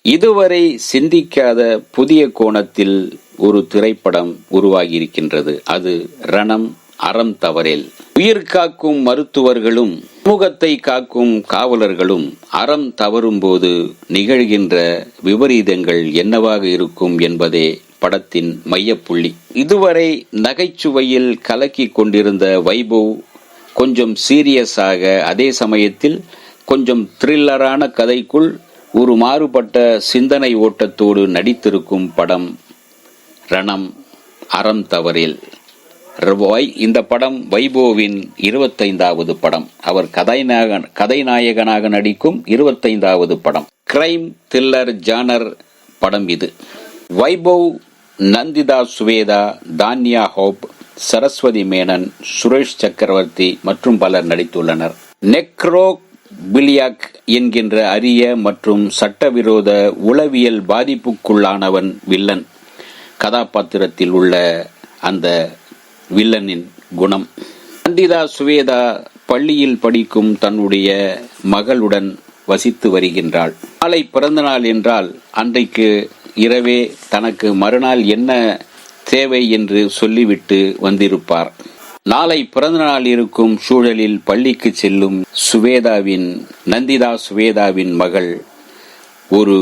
இதுவரை சிந்திக்காத புதிய கோணத்தில் ஒரு திரைப்படம் உருவாகியிருக்கின்றது. அது ரணம் அறம் தவறேல். உயிர் காக்கும் மருத்துவர்களும் சமூகத்தை காக்கும் காவலர்களும் அறம் தவறும் போது நிகழ்கின்ற விபரீதங்கள் என்னவாக இருக்கும் என்பதே படத்தின் மையப்புள்ளி. இதுவரை நகைச்சுவையில் கலக்கி கொண்டிருந்த வைபவ் கொஞ்சம் சீரியஸாக, அதே சமயத்தில் கொஞ்சம் த்ரில்லரான கதைக்குள் ஒரு மாறுபட்ட சிந்தனை ஓட்டத்தோடு நடித்திருக்கும் படம் ரணம் அறம் தவறேல். இந்த படம் வைபோவின் 25வது படம். அவர் கதைநாயகனாக நடிக்கும் 25வது படம். கிரைம் த்ரில்லர் ஜானர் படம் இது. வைபவ், நந்திதா சுவேதா, தான்யா ஹோப், சரஸ்வதி மேனன், சுரேஷ் சக்கரவர்த்தி மற்றும் பலர் நடித்துள்ளனர். நெக்ரோபிலியாக் என்கின்ற அரிய மற்றும் சட்டவிரோத உளவியல் பாதிப்புக்குள்ளானவன் வில்லன். கதாபாத்திரத்தில் உள்ள அந்த வில்லனின் குணம். நந்திதா சுவேதா பள்ளியில் படிக்கும் தன்னுடைய மகளுடன் வசித்து வருகின்றாள். நாளை பிறந்த நாள் என்றால் அன்றைக்கு இரவே தனக்கு மறுநாள் என்ன தேவை என்று சொல்லிவிட்டு வந்திருப்பார். நாளை பிறந்த நாள் இருக்கும் சூழலில் பள்ளிக்கு செல்லும் நந்திதா சுவேதாவின் மகள் ஒரு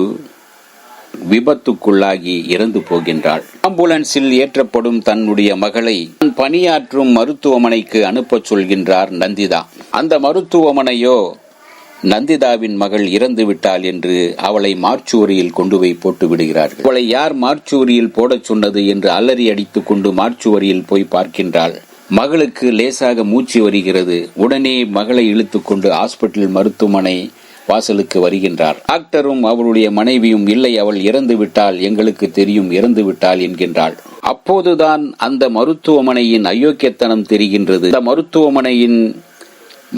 விபத்துக்குள்ளாகி இறந்து போகின்றாள். ஆம்புலன்ஸில் ஏற்றப்படும் தன்னுடைய மகளை பணியாற்றும் மருத்துவமனைக்கு அனுப்ப சொல்கின்றார் நந்திதா. அந்த மருத்துவமனையோ நந்திதாவின் மகள் இறந்து விட்டாள் என்று அவளை மார்ச்சுவரியில் கொண்டு போய் போட்டு விடுகிறார்கள். அவளை யார் மார்ச்சுவரியில் போடச் சொன்னது என்று அலறி அடித்துக் கொண்டு மார்ச்சுவரியில் போய் பார்க்கின்றாள். மகளுக்கு லேசாக மூச்சு வருகிறது. உடனே மகளை இழுத்துக்கொண்டு ஹாஸ்பிட்டல் மருத்துவமனை வாசலுக்கு வருகின்றார். டாக்டரும் அவளுடைய மனைவியும், இல்லை, அவள் இறந்து விட்டால், எங்களுக்கு தெரியும், இறந்து விட்டாள் என்கின்றாள். அப்போதுதான் அந்த மருத்துவமனையின் அயோக்கியத்தனம் தெரிகின்றது. அந்த மருத்துவமனையின்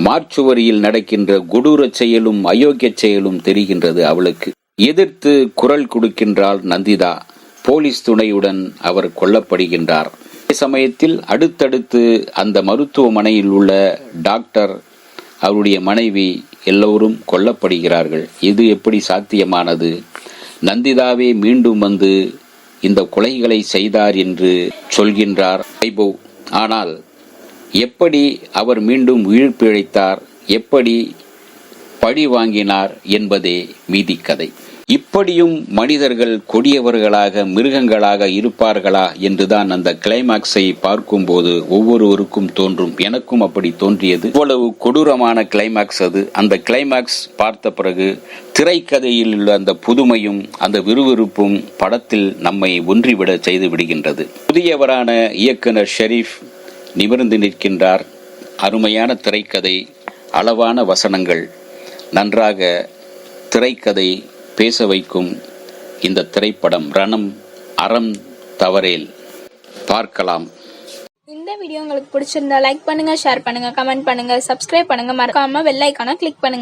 மார்ச்சுவரியில் நடக்கின்ற கொடூர செயலும் அயோக்கிய செயலும் தெரிகின்றது அவளுக்கு. எதிர்த்து குரல் கொடுக்கின்றாள் நந்திதா. போலீஸ் துணையுடன் அவர் கொல்லப்படுகின்றார். அதே சமயத்தில் அடுத்தடுத்து அந்த மருத்துவமனையில் உள்ள டாக்டர், அவருடைய மனைவி எல்லோரும் கொல்லப்படுகிறார்கள். இது எப்படி சாத்தியமானது? நந்திதாவே மீண்டும் வந்து இந்த கொலைகளை செய்தார் என்று சொல்கின்றார் வைபவ். ஆனால் எப்படி அவர் மீண்டும் உயிர் பிழைத்தார், எப்படி பழி வாங்கினார் என்பதே மீதி கதை. இப்படியும் மனிதர்கள் கொடியவர்களாக, மிருகங்களாக இருப்பார்களா என்றுதான் அந்த கிளைமாக்ஸை பார்க்கும்போது ஒவ்வொருவருக்கும் தோன்றும். எனக்கும் அப்படி தோன்றியது. இவ்வளவு கொடூரமான கிளைமாக்ஸ் அது. அந்த கிளைமாக்ஸ் பார்த்த பிறகு திரைக்கதையில் உள்ள அந்த புதுமையும் அந்த விறுவிறுப்பும் படத்தில் நம்மை ஒன்றிவிட செய்து விடுகின்றது. புதியவரான இயக்குனர் ஷெரீப் நிமிர்ந்து நிற்கின்றார். அருமையான திரைக்கதை, அளவான வசனங்கள், நன்றாக திரைக்கதை பேச வைக்கும் இந்த திரைப்படம் ரணம் அறம் தவறேல். பார்க்கலாம். இந்த வீடியோ உங்களுக்கு பிடிச்சிருந்தா லைக் பண்ணுங்க, ஷேர் பண்ணுங்க, கமெண்ட் பண்ணுங்க, சப்ஸ்கிரைப் பண்ணுங்க, மறக்காம பெல் ஐகானை கிளிக் பண்ணுங்க.